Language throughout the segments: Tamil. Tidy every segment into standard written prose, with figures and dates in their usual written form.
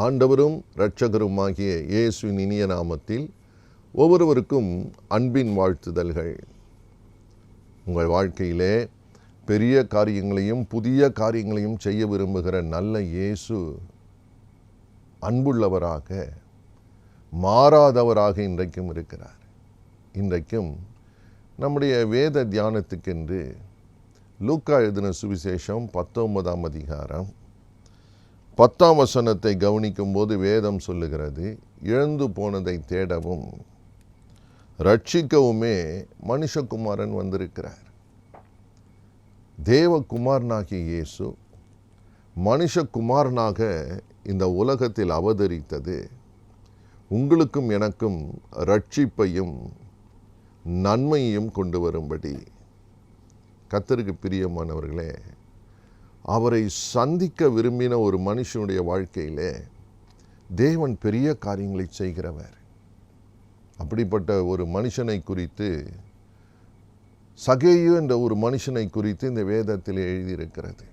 ஆண்டவரும் இரட்சகருமாகிய இயேசுவின் இனிய நாமத்தில் ஒவ்வொருவருக்கும் அன்பின் வாழ்த்துதல்கள். உங்கள் வாழ்க்கையிலே பெரிய காரியங்களையும் புதிய காரியங்களையும் செய்ய விரும்புகிற நல்ல இயேசு அன்புள்ளவராக, மாறாதவராக இன்றைக்கும் இருக்கிறார். இன்றைக்கும் நம்முடைய வேத தியானத்துக்கென்று லூக்கா எழுதின சுவிசேஷம் 19ஆம் அதிகாரம் 10ஆம் வசனத்தை கவனிக்கும் போது வேதம் சொல்லுகிறது, இழந்து போனதை தேடவும் ரட்சிக்கவுமே மனுஷகுமாரன் வந்திருக்கிறார். தேவகுமாரனாகிய இயேசு மனுஷகுமாரனாக இந்த உலகத்தில் அவதரித்தது உங்களுக்கும் எனக்கும் ரட்சிப்பையும் நன்மையையும் கொண்டு வரும்படி. கர்த்தருக்கு பிரியமானவர்களே, அவரை சந்திக்க விரும்பின ஒரு மனுஷனுடைய வாழ்க்கையிலே தேவன் பெரிய காரியங்களை செய்கிறவர். அப்படிப்பட்ட ஒரு மனுஷனை குறித்து, சகேயு என்ற ஒரு மனுஷனை குறித்து இந்த வேதத்தில் எழுதியிருக்கிறது.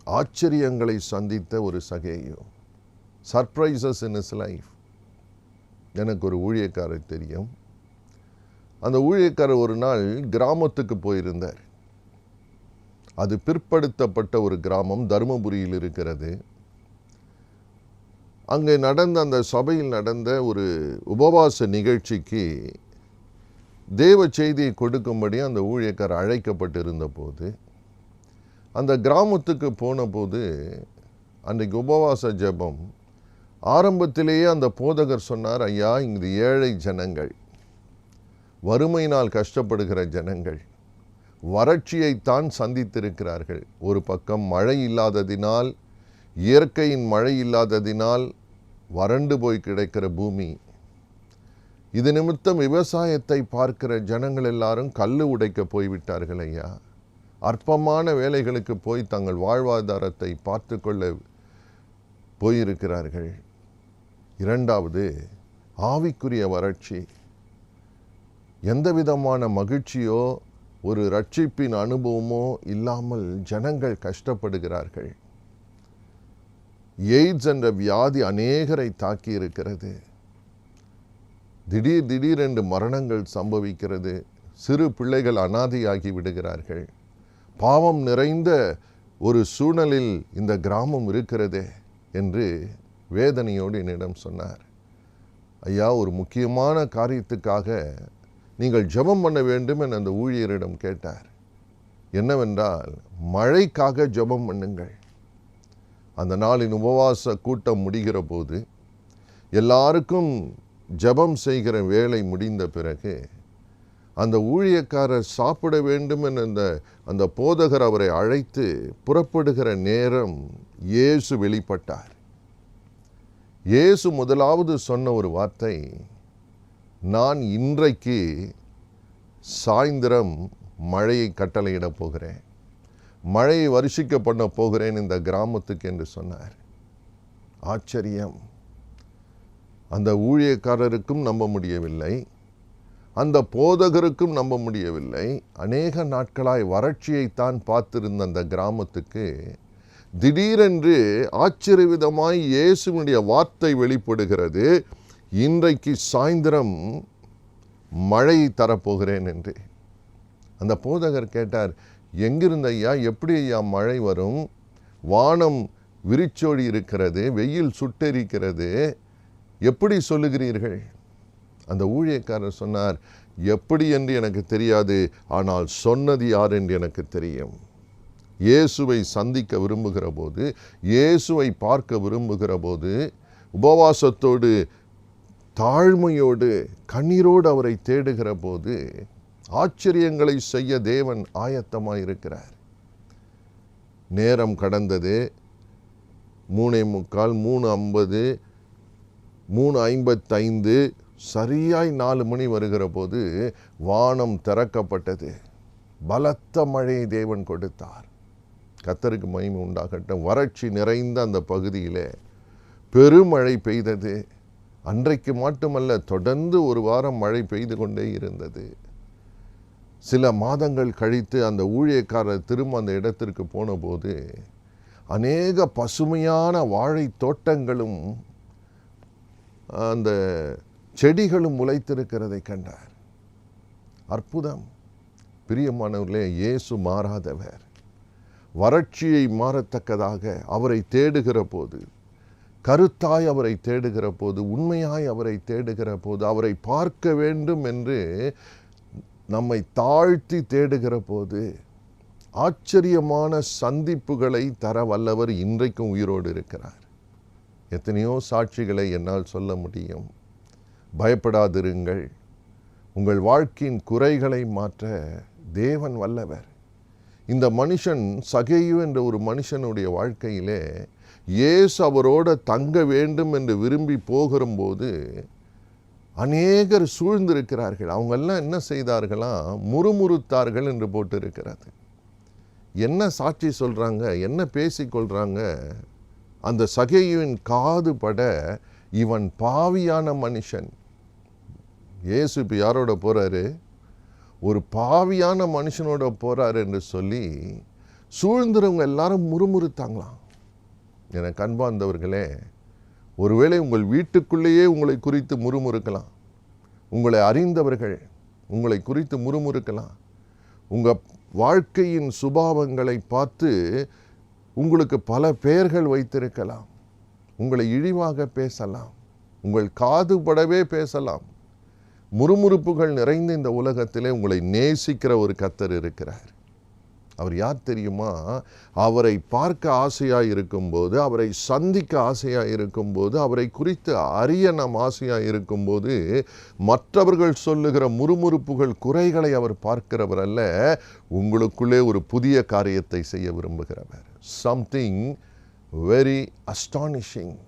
ஆச்சரியங்களை சந்தித்த ஒரு சகேயு, சர்ப்ரைசஸ் இன் இஸ் லைஃப். எனக்கு ஒரு ஊழியக்காரர் தெரியும். அந்த ஊழியக்காரர் ஒரு நாள் கிராமத்துக்கு போயிருந்தார். அது பிற்படுத்தப்பட்ட ஒரு கிராமம், தருமபுரியில் இருக்கிறது. அங்கே நடந்த அந்த சபையில் நடந்த ஒரு உபவாச நிகழ்ச்சிக்கு தேவ செய்தியை கொடுக்கும்படி அந்த ஊழியக்காரர் அழைக்கப்பட்டிருந்த போது, அந்த கிராமத்துக்கு போன போது அன்றைக்கு உபவாச ஜெபம் ஆரம்பத்திலேயே அந்த போதகர் சொன்னார், ஐயா, இங்கு ஏழை ஜனங்கள், வறுமையினால் கஷ்டப்படுகிற ஜனங்கள், வறட்சியைத்தான் சந்தித்திருக்கிறார்கள். ஒரு பக்கம் மழை இல்லாததினால், இயற்கையின் மழை இல்லாததினால் வறண்டு போய் கிடைக்கிற பூமி. இது நிமித்தம் விவசாயத்தை பார்க்கிற ஜனங்கள் எல்லாரும் கல்லு உடைக்க போய்விட்டார்கள் ஐயா. அற்பமான வேலைகளுக்கு போய் தங்கள் வாழ்வாதாரத்தை பார்த்து கொள்ள போயிருக்கிறார்கள். இரண்டாவது, ஆவிக்குரிய வறட்சி. எந்த விதமான மகிழ்ச்சியோ ஒரு ரட்சிப்பின் அனுபவமோ இல்லாமல் ஜனங்கள் கஷ்டப்படுகிறார்கள். எய்ட்ஸ் என்ற வியாதி அநேகரை தாக்கி இருக்கிறது. திடீரென்று மரணங்கள் சம்பவிக்கிறது. சிறு பிள்ளைகள் அனாதையாகி விடுகிறார்கள். பாவம் நிறைந்த ஒரு சூழலில் இந்த கிராமம் இருக்கிறதே என்று வேதனையோடு என்னிடம் சொன்னார். ஐயா, ஒரு முக்கியமான காரியத்துக்காக நீங்கள் ஜெபம் பண்ண வேண்டும் என அந்த ஊழியரிடம் கேட்டார். என்னவென்றால், மழைக்காக ஜெபம் பண்ணுங்கள். அந்த நாளின் உபவாச கூட்டம் முடிகிற போது எல்லாருக்கும் ஜெபம் செய்கிற வேலை முடிந்த பிறகு அந்த ஊழியக்காரர் சாப்பிட வேண்டும் என அந்த போதகர் அவரை அழைத்து புறப்படுகிற நேரம் இயேசு வெளிப்பட்டார். இயேசு முதலாவது சொன்ன ஒரு வார்த்தை, நான் இன்றைக்கு சாயந்தரம் மழையை கட்டளையிட போகிறேன், மழையை வருஷிக்க பண்ண போகிறேன் இந்த கிராமத்துக்கு என்று சொன்னார். ஆச்சரியம். அந்த ஊழியக்காரருக்கும் நம்ப முடியவில்லை, அந்த போதகருக்கும் நம்ப முடியவில்லை. அநேக நாட்களாய் வறட்சியைத்தான் பார்த்திருந்த அந்த கிராமத்துக்கு திடீரென்று ஆச்சரியவிதமாய் இயேசுவினுடைய வார்த்தை வெளிப்படுகிறது, இன்றைக்கு சாயந்தரம் மழையை தரப்போகிறேன் என்று. அந்த போதகர் கேட்டார், எங்கிருந்த ஐயா, எப்படி ஐயா மழை வரும்? வானம் விரிச்சோடி இருக்கிறது, வெயில் சுட்டெரிக்கிறது, எப்படி சொல்லுகிறீர்கள்? அந்த ஊழியக்காரர் சொன்னார், எப்படி என்று எனக்கு தெரியாது, ஆனால் சொன்னது யார் என்று எனக்கு தெரியும். இயேசுவை சந்திக்க விரும்புகிற போது, இயேசுவை பார்க்க விரும்புகிற போது, உபவாசத்தோடு தாழ்மையோடு கண்ணீரோடு அவரை தேடுகிற போது ஆச்சரியங்களை செய்ய தேவன் ஆயத்தமாய் இருக்கிறார். நேரம் கடந்தது. 3:45, 3:50, 3:55, சரியாய் 4 மணி வருகிற போது வானம் திறக்கப்பட்டது. பலத்த மழையை தேவன் கொடுத்தார். கர்த்தருக்கு மகிமை உண்டாகட்டும். வறட்சி நிறைந்த அந்த பகுதியிலே பெருமழை பெய்தது. அன்றைக்கு மட்டுமல்ல, தொடர்ந்து ஒரு வாரம் மழை பெய்து கொண்டே இருந்தது. சில மாதங்கள் கழித்து அந்த ஊழியக்காரர் திரும்ப அந்த இடத்திற்கு போன போது அநேக பசுமையான வாழை தோட்டங்களும் அந்த செடிகளும் முளைத்திருக்கிறதை கண்டார். அற்புதம். பிரியமானவர்களே, இயேசு மாறாதவர். வறட்சியை மாறத்தக்கதாக அவரை தேடுகிற போது, கருத்தாய் அவரை தேடுகிற போது, உண்மையாய் அவரை தேடுகிற போது, அவரை பார்க்க வேண்டும் என்று நம்மை தாழ்த்தி தேடுகிற போது ஆச்சரியமான சந்திப்புகளை தர வல்லவர் இன்றைக்கும் உயிரோடு இருக்கிறார். எத்தனையோ சாட்சிகளை என்னால் சொல்ல முடியும். பயப்படாதிருங்கள். உங்கள் வாழ்க்கையின் குறைகளை மாற்ற தேவன் வல்லவர். இந்த மனுஷன் சகேயு என்ற ஒரு மனுஷனுடைய வாழ்க்கையிலே இயேசு அவரோடு தங்க வேண்டும் என்று விரும்பி போகும்போது அநேகர் சூழ்ந்திருக்கிறார்கள். அவங்கெல்லாம் என்ன செய்தார்களாம்? முறுமுறுத்தார்கள் என்று போட்டு இருக்கிறது. என்ன சாட்சி சொல்கிறாங்க, என்ன பேசிக்கொள்கிறாங்க? அந்த சகேயுவின் காது பட, இவன் பாவியான மனுஷன். இயேசு இப்போ யாரோட போகிறாரு? ஒரு பாவியான மனுஷனோட போகிறார் என்று சொல்லி சூழ்ந்துறவங்க எல்லாரும் முறுமுறுத்தாங்களாம். எனக்கு அன்பார்ந்தவர்களே, ஒருவேளை உங்கள் வீட்டுக்குள்ளேயே உங்களை குறித்து முறுமுறுக்கலாம். உங்களை அறிந்தவர்கள் உங்களை குறித்து முறுமுறுக்கலாம். உங்கள் வாழ்க்கையின் சுபாவங்களை பார்த்து உங்களுக்கு பல பெயர்கள் வைத்திருக்கலாம். உங்களை இழிவாக பேசலாம். உங்கள் காது படவே பேசலாம். முறுமுறுப்புகள் நிறைந்த இந்த உலகத்திலே உங்களை நேசிக்கிற ஒரு கர்த்தர் இருக்கிறார். அவர் யார் தெரியுமா? அவரை பார்க்க ஆசையாக இருக்கும்போது, அவரை சந்திக்க ஆசையாக இருக்கும்போது, அவரை குறித்து அறிய நாம் ஆசையாக இருக்கும்போது, மற்றவர்கள் சொல்லுகிற முறுமுறுப்புகள், குறைகளை அவர் பார்க்கிறவர் அல்ல. உங்களுக்குள்ளே ஒரு புதிய காரியத்தை செய்ய விரும்புகிறவர். Something very astonishing.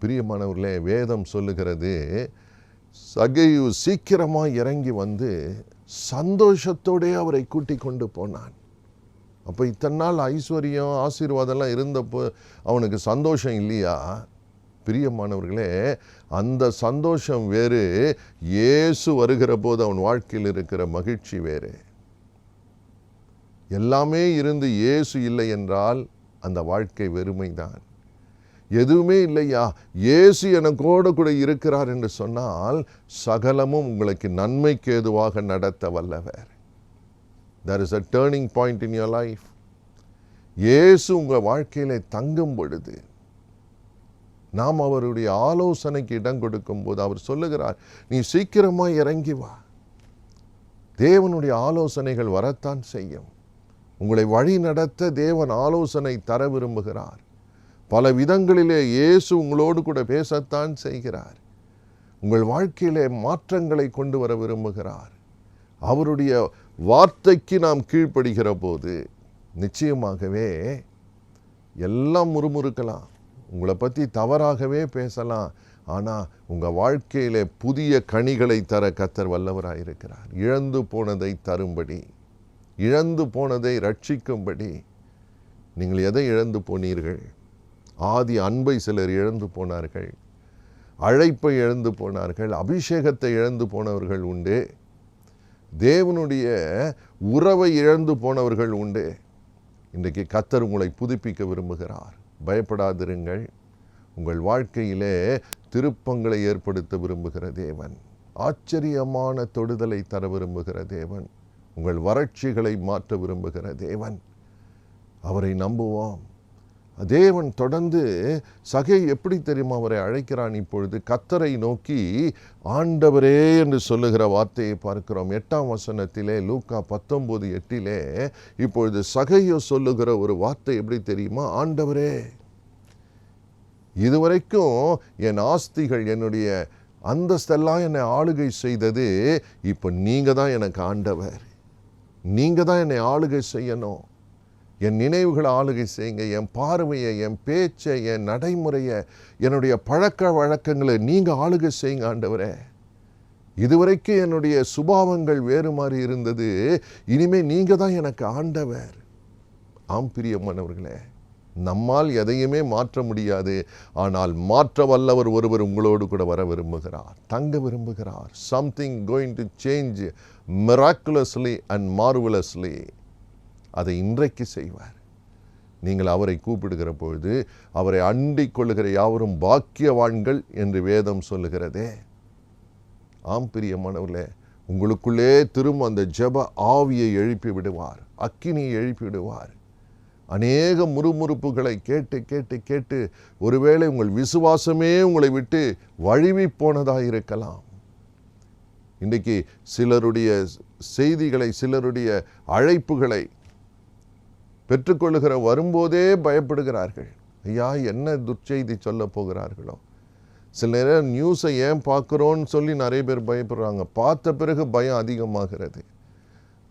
பிரியமானவர்களே, வேதம் சொல்லுகிறது, சகேயு சீக்கிரமாக இறங்கி வந்து சந்தோஷத்தோடே அவரை கூட்டி கொண்டு போனான். அப்போ இத்தனை நாள் ஐஸ்வர்யம் ஆசீர்வாதம்லாம் இருந்தப்போ அவனுக்கு சந்தோஷம் இல்லையா? பிரியமானவர்களே, அந்த சந்தோஷம் வேறு, இயேசு வருகிற போது அவன் வாழ்க்கையில் இருக்கிற மகிழ்ச்சி வேறு. எல்லாமே இருந்து இயேசு இல்லை என்றால் அந்த வாழ்க்கை வெறுமைதான். எதுவுமே இல்லையா, இயேசு எனக்கோடு கூட இருக்கிறார் என்று சொன்னால் சகலமும் உங்களுக்கு நன்மைக்கு ஏதுவாக நடத்த வல்லவர். There is a turning point in your life. இயேசு உங்கள் வாழ்க்கையிலே தங்கும் பொழுது, நாம் அவருடைய ஆலோசனைக்கு இடம் கொடுக்கும் போது அவர் சொல்லுகிறார், நீ சீக்கிரமாக இறங்கி வா. தேவனுடைய ஆலோசனைகள் வரத்தான் செய்யும். உங்களை வழி நடத்த தேவன் ஆலோசனை தர விரும்புகிறார். பல விதங்களிலே இயேசு உங்களோடு கூட பேசத்தான் செய்கிறார். உங்கள் வாழ்க்கையிலே மாற்றங்களை கொண்டு வர விரும்புகிறார். அவருடைய வார்த்தைக்கு நாம் கீழ்ப்படுகிற போது நிச்சயமாகவே எல்லாம் முறுமுறுக்கலாம், உங்களை பற்றி தவறாகவே பேசலாம். ஆனால் உங்கள் வாழ்க்கையிலே புதிய கனிகளை தர கர்த்தர் வல்லவராயிருக்கிறார். இழந்து போனதை தரும்படி, இழந்து போனதை ரட்சிக்கும்படி. நீங்கள் எதை இழந்து போனீர்கள்? ஆதி அன்பை சிலர் இழந்து போனார்கள். அழைப்பை இழந்து போனார்கள். அபிஷேகத்தை இழந்து போனவர்கள் உண்டு. தேவனுடைய உறவை இழந்து போனவர்கள் உண்டு. இன்றைக்கு கர்த்தர் உங்களை புதுப்பிக்க விரும்புகிறார். பயப்படாதிருங்கள். உங்கள் வாழ்க்கையிலே திருப்பங்களை ஏற்படுத்த விரும்புகிற தேவன், ஆச்சரியமான தொடுதலை தர விரும்புகிற தேவன், உங்கள் வறட்சிகளை மாற்ற விரும்புகிற தேவன். அவரை நம்புவோம். தேவன் தொடர்ந்து சகேயு எப்படி தெரியுமா அவரை அழைக்கிறான்? இப்பொழுது கர்த்தரை நோக்கி ஆண்டவரே என்று சொல்லுகிற வார்த்தையை பார்க்கிறோம். 8ஆம் வசனத்திலே, லூக்கா 19:8 இப்பொழுது சகேயு சொல்லுகிற ஒரு வார்த்தை எப்படி தெரியுமா? ஆண்டவரே. இதுவரைக்கும் என் ஆஸ்திகள், என்னுடைய அந்தஸ்தெல்லாம் என்னை ஆளுகை செய்தது. இப்போ நீங்கள் தான் எனக்கு ஆண்டவர். நீங்கள் தான் என்னை ஆளுகை செய்யணும். என் நினைவுகளை ஆளுகை செய்யுங்க. என் பார்வையை, என் பேச்சை, என் நடைமுறையை, என்னுடைய பழக்க வழக்கங்களை நீங்கள் ஆளுகை செய்யுங்க ஆண்டவரே. இதுவரைக்கும் என்னுடைய சுபாவங்கள் வேறு மாதிரி இருந்தது. இனிமேல் நீங்கள் தான் எனக்கு ஆண்டவர். ஆம் பிரியமானவர்களே, நம்மால் எதையுமே மாற்ற முடியாது. ஆனால் மாற்ற வல்லவர் ஒருவர் உங்களோடு கூட வர விரும்புகிறார், தங்க விரும்புகிறார். Something going to change miraculously and marvelously. அதை இன்றைக்கு செய்வார். நீங்கள் அவரை கூப்பிடுகிற பொழுது அவரை அண்டிக் கொள்ளுகிற யாவரும் பாக்கியவான்கள் என்று வேதம் சொல்லுகிறதே. ஆம் பிரியமானவர்களே, உங்களுக்குள்ளே திரும்ப அந்த ஜெப ஆவியை எழுப்பி விடுவார், அக்கினியை எழுப்பி விடுவார். அநேக முறுமுறுப்புகளை கேட்டு கேட்டு கேட்டு ஒருவேளை உங்கள் விசுவாசமே உங்களை விட்டு வழுவி போனதாக இருக்கலாம். இன்றைக்கு சிலருடைய செய்திகளை, சிலருடைய அழைப்புகளை பெற்றுக்கொள்ளுகிற வரும்போதே பயப்படுகிறார்கள். ஐயா, என்ன துர்ச்செய்தி சொல்ல போகிறார்களோ. சில நேரம் நியூஸை ஏன் பார்க்குறோன்னு சொல்லி நிறைய பேர் பயப்படுறாங்க. பார்த்த பிறகு பயம் அதிகமாகிறது.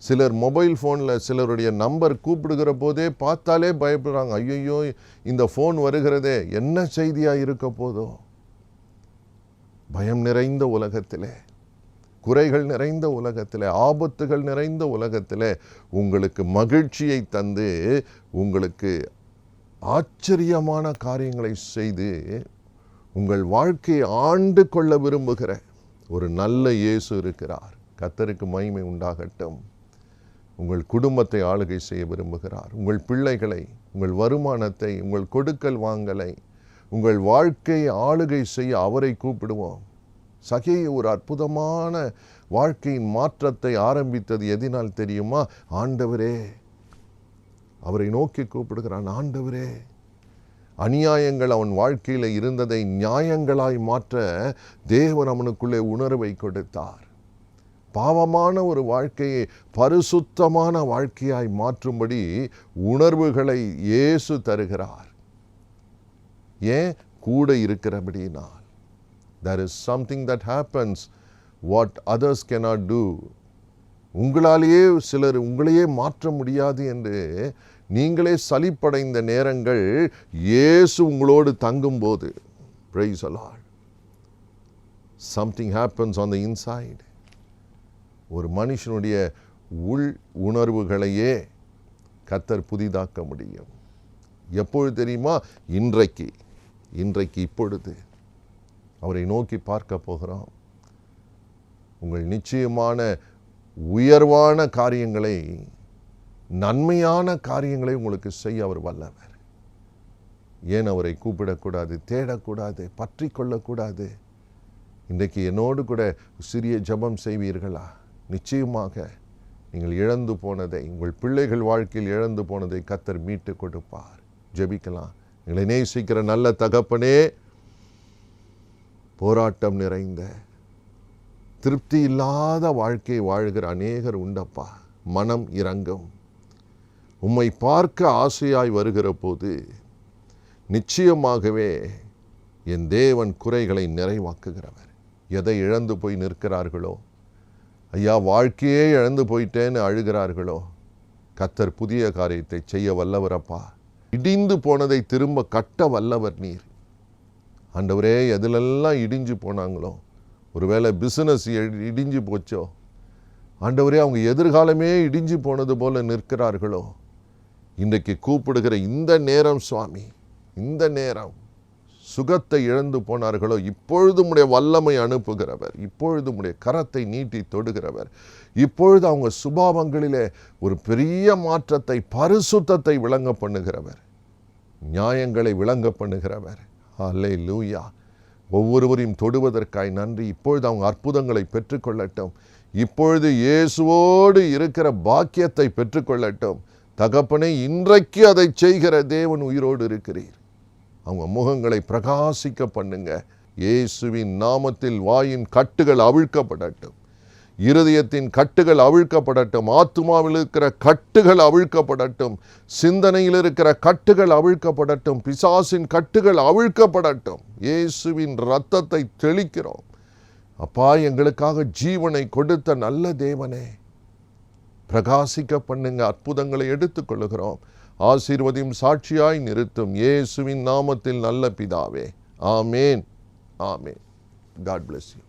சிலர் மொபைல் ஃபோனில் சிலருடைய நம்பர் கூப்பிடுகிற போதே பார்த்தாலே பயப்படுறாங்க. ஐயோ, இந்த ஃபோன் வருகிறதே, என்ன செய்தியாக இருக்க போதோ. பயம் நிறைந்த உலகத்திலே, குறைகள் நிறைந்த உலகத்திலே, ஆபத்துகள் நிறைந்த உலகத்திலே உங்களுக்கு மகிழ்ச்சியை தந்து உங்களுக்கு ஆச்சரியமான காரியங்களை செய்து உங்கள் வாழ்க்கையை ஆண்டு கொள்ள விரும்புகிற ஒரு நல்ல இயேசு இருக்கிறார். கர்த்தருக்கு மகிமை உண்டாகட்டும். உங்கள் குடும்பத்தை ஆளுகை செய்ய விரும்புகிறார். உங்கள் பிள்ளைகளை, உங்கள் வருமானத்தை, உங்கள் கொடுக்கல் வாங்கலை, உங்கள் வாழ்க்கையை ஆளுகை செய்ய அவரை கூப்பிடுவோம். சகேயு ஒரு அற்புதமான வாழ்க்கையின் மாற்றத்தை ஆரம்பித்தது எதினால் தெரியுமா? ஆண்டவரே, அவரை நோக்கி கூப்பிடுகிறான். ஆண்டவரே, அநியாயங்கள் அவன் வாழ்க்கையில் இருந்ததை நியாயங்களாய் மாற்ற தேவன் அவனுக்குள்ளே உணர்வை கொடுத்தார். பாவமான ஒரு வாழ்க்கையை பரிசுத்தமான வாழ்க்கையாய் மாற்றும்படி உணர்வுகளை இயேசு தருகிறார். ஏன்? கூட இருக்கிறபடினால். There is something that happens what others cannot do. உங்களாலேயே சிலர் உங்களையே மாற்ற முடியாது என்று நீங்களே சலிப்படைந்த நேரங்கள் இயேசு உங்களோடு தங்கும்போது, praise the Lord, something happens on the inside. ஒரு மனுஷனுடைய உள் உணர்வுகளையே கர்த்தர் புதிதாக்க முடியும். எப்பொழுது தெரியுமா? இன்றைக்கு இப்பொழுது அவரை நோக்கி பார்க்க போகிறோம். உங்கள் நிச்சயமான உயர்வான காரியங்களை, நன்மையான காரியங்களை உங்களுக்கு செய்ய அவர் வல்லவர். ஏன் அவரை கூப்பிடக்கூடாது, தேடக்கூடாது, பற்றி கொள்ளக்கூடாது? இன்றைக்கு என்னோடு கூட சிறிய ஜெபம் செய்வீர்களா? நிச்சயமாக நீங்கள் இழந்து போனதை, உங்கள் பிள்ளைகள் வாழ்க்கையில் இழந்து போனதை கர்த்தர் மீட்டு கொடுப்பார். ஜெபிக்கலாம். எங்களை நேசிக்கிற நல்ல தகப்பனே, போராட்டம் நிறைந்த, திருப்தி இல்லாத வாழ்க்கை வாழ்கிற அநேகர் உண்டப்பா. மனம் இரங்கும். உம்மை பார்க்க ஆசையாய் வருகிற போது நிச்சயமாகவே என் தேவன் குறைகளை நிறைவாக்குகிறவர். எதை இழந்து போய் நிற்கிறார்களோ, ஐயா வாழ்க்கையே இழந்து போயிட்டேன்னு அழுகிறார்களோ, கர்த்தர் புதிய காரியத்தை செய்ய வல்லவரப்பா. இடிந்து போனதை திரும்ப கட்ட வல்லவர் நீர். ஆண்டவரே, எதிலெல்லாம் இடிஞ்சு போனாங்களோ, ஒருவேளை பிஸ்னஸ் இடிஞ்சு போச்சோ, ஆண்டவரே அவங்க எதிர்காலமே இடிஞ்சு போனது போல நிற்கிறார்களோ, இன்றைக்கு கூப்பிடுகிற இந்த நேரம் சுவாமி, இந்த நேரம் சுகத்தை இழந்து போனார்களோ, இப்பொழுது உம்முடைய வல்லமை அனுப்புகிறவர், இப்பொழுது உம்முடைய கரத்தை நீட்டி தொடுகிறவர், இப்பொழுது அவங்க சுபாவங்களிலே ஒரு பெரிய மாற்றத்தை, பரிசுத்தத்தை விளங்க பண்ணுகிறவர், நியாயங்களை விளங்க பண்ணுகிறவர். அல்லேலூயா. ஒவ்வொருவரையும் தொடுவதற்காய் நன்றி. இப்பொழுது அவங்க அற்புதங்களை பெற்றுக்கொள்ளட்டும். இப்பொழுது இயேசுவோடு இருக்கிற பாக்கியத்தை பெற்றுக்கொள்ளட்டும். தகப்பனே, இன்றைக்கு அதை செய்கிற தேவன் உயிரோடு இருக்கிறீர். அவங்க முகங்களை பிரகாசிக்க பண்ணுங்க. இயேசுவின் நாமத்தில் வாயின் கட்டுகள் அவிழ்க்கப்படட்டும், இருதயத்தின் கட்டுகள் அவிழ்க்கப்படட்டும், ஆத்துமாவில் இருக்கிற கட்டுகள் அவிழ்க்கப்படட்டும், சிந்தனையில் இருக்கிற கட்டுகள் அவிழ்க்கப்படட்டும், பிசாசின் கட்டுகள் அவிழ்க்கப்படட்டும். இயேசுவின் இரத்தத்தை தெளிக்கிறோம். அப்பா, எங்களுக்காக ஜீவனை கொடுத்த நல்ல தேவனே, பிரகாசிக்க பண்ணுங்க. அற்புதங்களை எடுத்துக்கொள்ளுகிறோம். ஆசீர்வதியும், சாட்சியாய் நிறுத்தும். இயேசுவின் நாமத்தில் நல்ல பிதாவே. ஆமேன், ஆமேன். God bless you.